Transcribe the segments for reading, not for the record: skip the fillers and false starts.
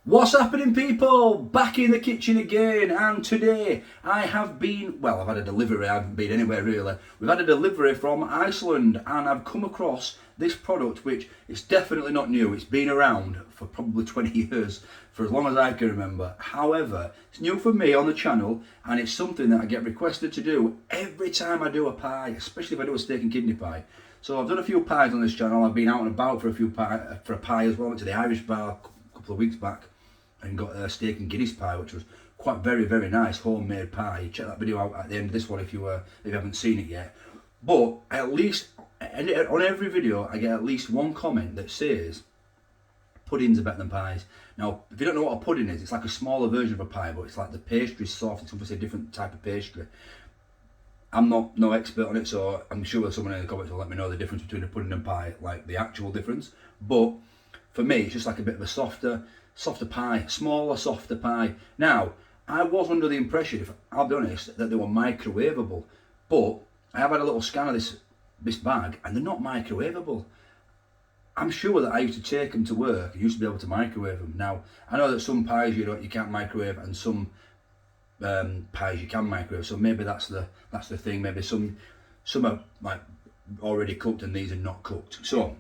What's happening, people? Back in the kitchen again, and today I have been, well, I've had a delivery. I haven't been anywhere really. We've had a delivery from Iceland, and I've come across this product, which is definitely not new. It's been around for probably 20 years, for as long as I can remember. However, it's new for me on the channel, and it's something that I get requested to do every time I do a pie, especially if I do a steak and kidney pie. So I've done a few pies on this channel. I've been out and about for a pie as well. I went to the Irish bar a couple of weeks back and got a steak and Guinness pie, which was quite very nice homemade pie. Check that video out at the end of this one if you haven't seen it yet. But at least on every video I get at least one comment that says puddings are better than pies. Now, if you don't know what a pudding is, it's like a smaller version of a pie, but it's like the pastry's soft. It's obviously a different type of pastry. I'm no expert on it, so I'm sure someone in the comments will let me know the difference between a pudding and pie, like the actual difference. But for me, it's just like a bit of a softer pie, smaller, softer pie. Now, I was under the impression, if I'll be honest, that they were microwavable, but I have had a little scan of this bag, and they're not microwavable. I'm sure that I used to take them to work. I used to be able to microwave them. Now, I know that some pies you can't microwave, and some pies you can microwave. So maybe that's the thing. Maybe some are like already cooked, and these are not cooked. So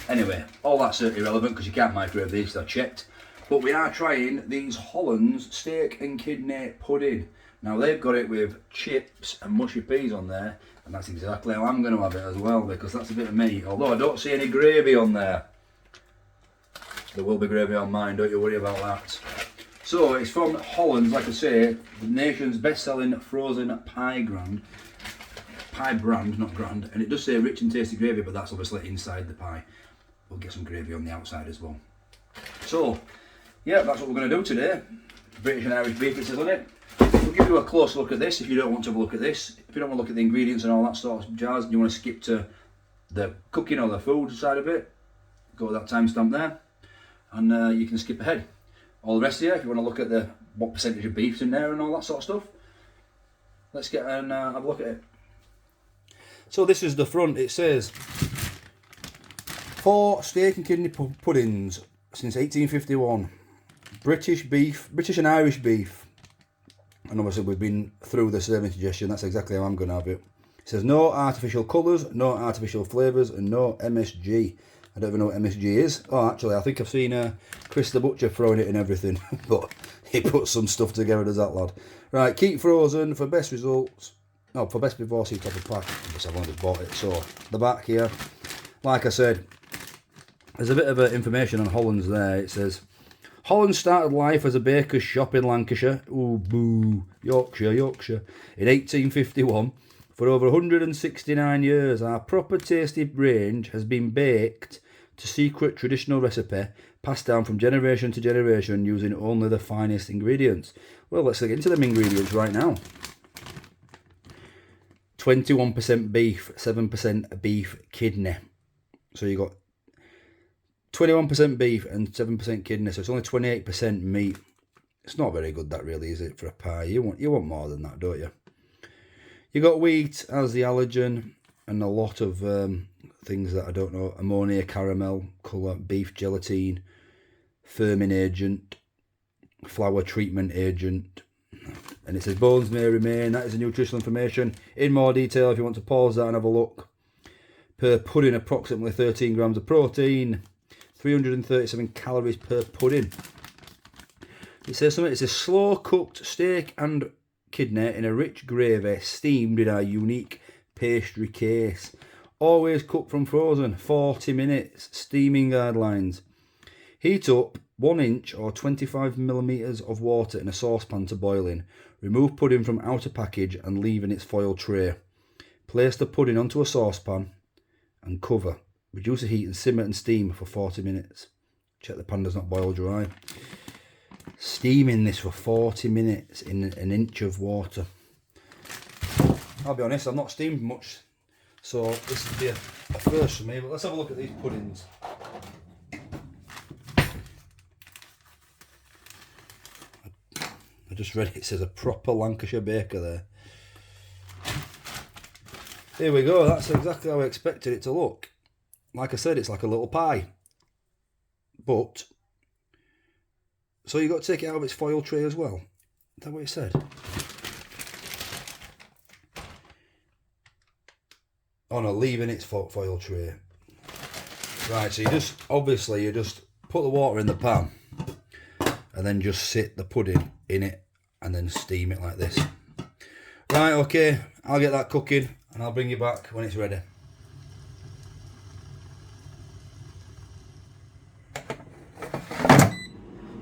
anyway, all that's irrelevant because you can't microwave these. So I checked. But we are trying these Hollands steak and kidney pudding. Now they've got it with chips and mushy peas on there, and that's exactly how I'm going to have it as well, because that's a bit of meat. Although I don't see any gravy on there. There will be gravy on mine, don't you worry about that. So it's from Hollands, like I say, the nation's best-selling frozen pie brand, not grand, and it does say rich and tasty gravy, but that's obviously inside the pie. We'll get some gravy on the outside as well. So yeah, that's what we're going to do today. British and Irish beef, it says on it. We'll give you a close look at this if you don't want to have a look at this. If you don't want to look at the ingredients and all that sort of jazz, and you want to skip to the cooking or the food side of it, go with that timestamp there, and you can skip ahead. All the rest here, if you want to look at what percentage of beef's in there and all that sort of stuff, let's get and have a look at it. So this is the front. It says 4 steak and kidney puddings since 1851. British and Irish beef. And obviously we've been through the serving suggestion. That's exactly how I'm going to have it. It says no artificial colours, no artificial flavours, and no MSG. I don't even know what MSG is. Oh, actually, I think I've seen Chris the Butcher throwing it in everything. But he put some stuff together, does that lad. Right, keep frozen for best results. No, for best before see top of pack. I guess I've only bought it. So, the back here. Like I said, there's a bit of information on Hollands there. It says, Holland started life as a baker's shop in Lancashire. Ooh, boo. Yorkshire. In 1851. For over 169 years, our proper tasty range has been baked to secret traditional recipe passed down from generation to generation using only the finest ingredients. Well, let's get into them ingredients right now. 21% beef, 7% beef kidney. So you got 21% beef and 7% kidney, so it's only 28% meat. It's not very good, that really, is it, for a pie? You want more than that, don't you? You got wheat as the allergen, and a lot of things that I don't know: ammonia, caramel, colour, beef gelatine, firming agent, flour treatment agent. And it says bones may remain. That is the nutritional information in more detail if you want to pause that and have a look. Per pudding, approximately 13 grams of protein, 337 calories per pudding. It says something. It's a slow cooked steak and kidney in a rich gravy, steamed in our unique pastry case. Always cooked from frozen, 40 minutes, steaming guidelines. Heat up 1 inch or 25 millimeters of water in a saucepan to boiling. Remove pudding from outer package and leave in its foil tray. Place the pudding onto a saucepan and cover. Reduce the heat and simmer and steam for 40 minutes. Check the pan does not boil dry. Steaming this for 40 minutes in 1 inch of water. I'll be honest, I've not steamed much, so this would be a first for me, but let's have a look at these puddings. I just read it says a proper Lancashire baker there. Here we go, that's exactly how I expected it to look. Like I said, it's like a little pie, but So you've got to take it out of its foil tray as well. Is that what it said? Oh no, leaving its foil tray. Right, so you just put the water in the pan and then just sit the pudding in it and then steam it like this. Right, okay, I'll get that cooking and I'll bring you back when it's ready.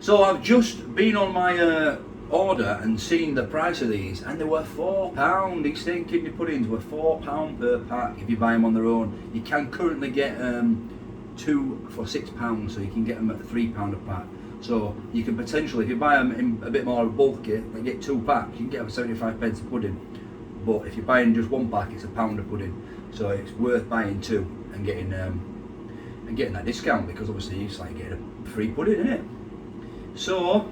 So I've just been on my order and seen the price of these, and they were £4. These steak kidney puddings were £4 per pack if you buy them on their own. You can currently get 2 for £6, so you can get them at £3 a pack. So you can potentially, if you buy them in a bit more bulky, like get 2 packs, you can get them for 75p a pudding. But if you're buying just 1 pack, it's £1 a pudding. So it's worth buying 2 and getting that discount, because obviously it's like getting a free pudding, isn't it? So,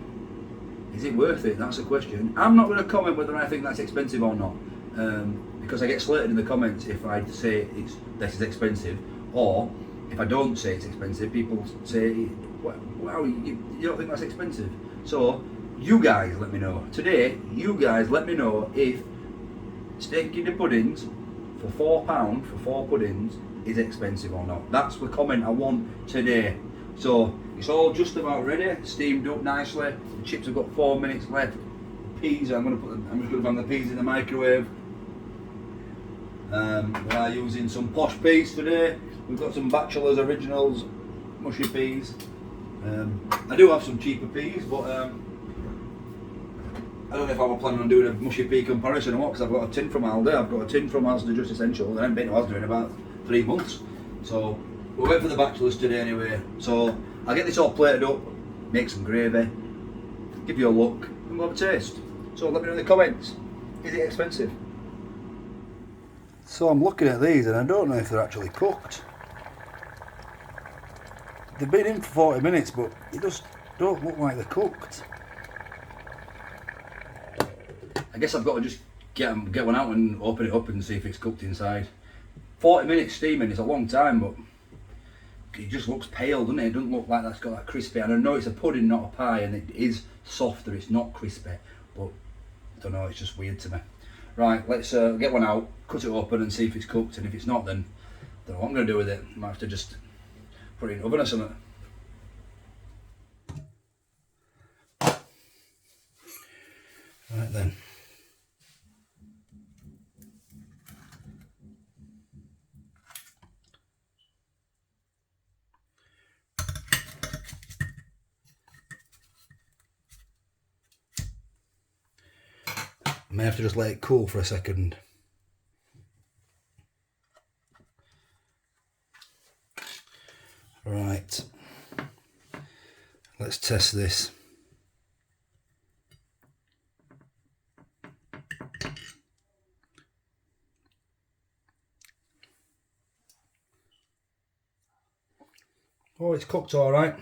is it worth it? That's the question. I'm not going to comment whether I think that's expensive or not, because I get slated in the comments if I say this is expensive, or if I don't say it's expensive, people say, wow, you don't think that's expensive? So, you guys let me know. Today, you guys let me know if steak kidney puddings for £4 for 4 puddings is expensive or not. That's the comment I want today. So it's all just about ready, steamed up nicely. The chips have got 4 minutes left. Peas, I'm just going to bang the peas in the microwave. We are using some posh peas today. We've got some Bachelor's Originals mushy peas. I do have some cheaper peas, but I don't know if I was planning on doing a mushy pea comparison or what, because I've got a tin from Aldi. I've got a tin from Asda Just Essentials, and I haven't been to Asda in about 3 months. So we'll wait for the Bachelors today anyway. So I'll get this all plated up, make some gravy, give you a look, and we'll have a taste. So let me know in the comments, is it expensive? So I'm looking at these and I don't know if they're actually cooked. They've been in for 40 minutes, but they just don't look like they're cooked. I guess I've got to just get one out and open it up and see if it's cooked inside. 40 minutes steaming is a long time, but it just looks pale, doesn't it? It doesn't look like that's got that crispy. And I know it's a pudding, not a pie, and it is softer, it's not crispy, but I don't know, it's just weird to me. Right, let's get one out, cut it open and see if it's cooked, and if it's not, then I don't know what I'm going to do with it. I might have to just put it in the oven or something. Right then. I may have to just let it cool for a second. Right, let's test this. Oh, it's cooked all right.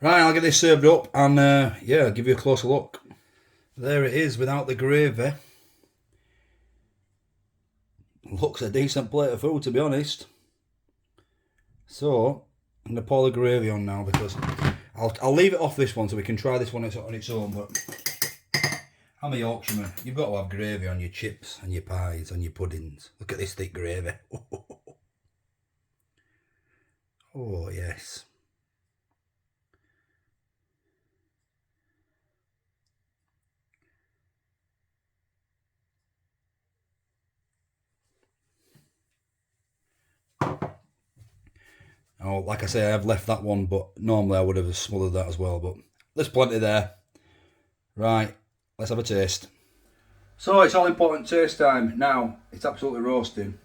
Right, I'll get this served up and yeah, I'll give you a closer look. There it is without the gravy. Looks a decent plate of food, to be honest. So I'm going to pour the gravy on now, because I'll leave it off this one so we can try this one on its own. But I'm a Yorkshireman. You've got to have gravy on your chips and your pies and your puddings. Look at this thick gravy. Oh yes. Oh, like I say, I've left that one, but normally I would have smothered that as well, but there's plenty there. Right, let's have a taste. So it's all important taste time. Now, it's absolutely roasting,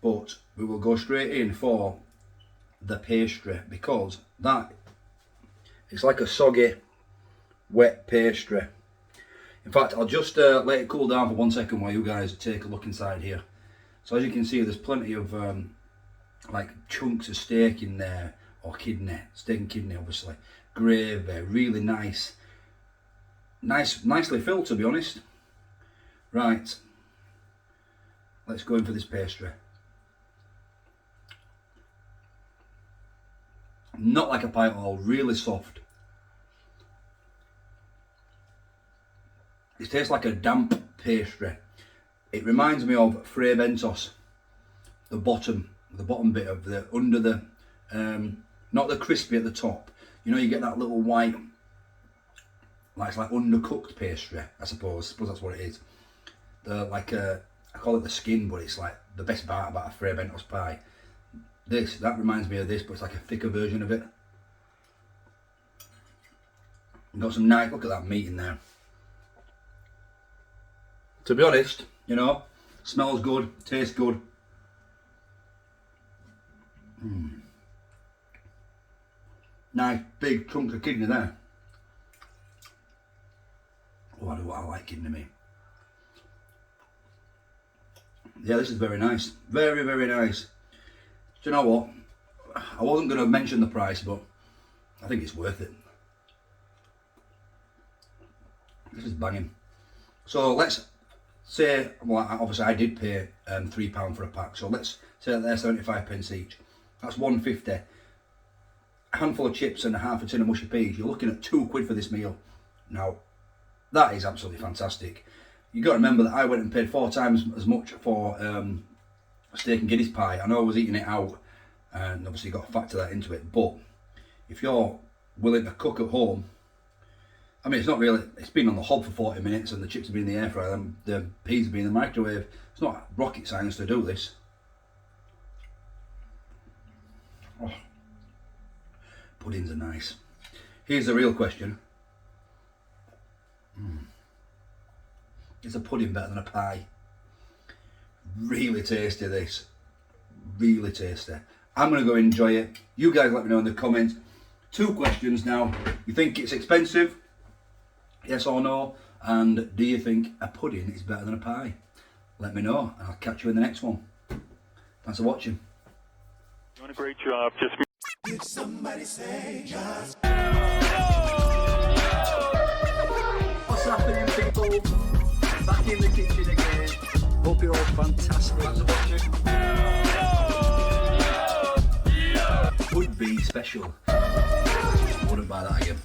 but we will go straight in for the pastry, because that, it's like a soggy, wet pastry. In fact, I'll just let it cool down for 1 second while you guys take a look inside here. So as you can see, there's plenty of like chunks of steak in there, or kidney, steak and kidney obviously, gravy, really nicely filled, to be honest. Right, let's go in for this pastry. Not like a pie at all, really soft. It tastes like a damp pastry. It reminds me of Fray Bentos. The bottom bit of the, under the, not the crispy at the top. You know, you get that little white, like it's like undercooked pastry, I suppose that's what it is. I call it the skin, but it's like the best part about a Fray Bentos pie. That reminds me of this, but it's like a thicker version of it. Got some nice, look at that meat in there. To be honest, you know, smells good, tastes good. Nice big chunk of kidney there. Oh, I like kidney meat. Yeah, this is very nice. Very, very nice. Do you know what? I wasn't going to mention the price, but I think it's worth it. This is banging. So let's say, well, obviously I did pay £3 for a pack. So let's say that they're 75p each. That's £1.50. A handful of chips and a half a tin of mushy peas. You're looking at £2 for this meal. Now, that is absolutely fantastic. You've got to remember that I went and paid 4 times as much for steak and Guinness pie. I know I was eating it out, and obviously you've got to factor that into it. But if you're willing to cook at home, I mean, it's not really, it's been on the hob for 40 minutes and the chips have been in the air fryer and the peas have been in the microwave. It's not rocket science to do this. Oh, puddings are nice. Here's the real question. Is a pudding better than a pie? Really tasty, this. Really tasty. I'm going to go enjoy it. You guys let me know in the comments. 2 questions now. You think it's expensive? Yes or no? And do you think a pudding is better than a pie? Let me know, and I'll catch you in the next one. Thanks for watching. Doing a great job. Just Did somebody say just? What's happening, people? Back in the kitchen again. Hope you're all fantastic. Thanks for watching. Would be special. Wouldn't buy that again.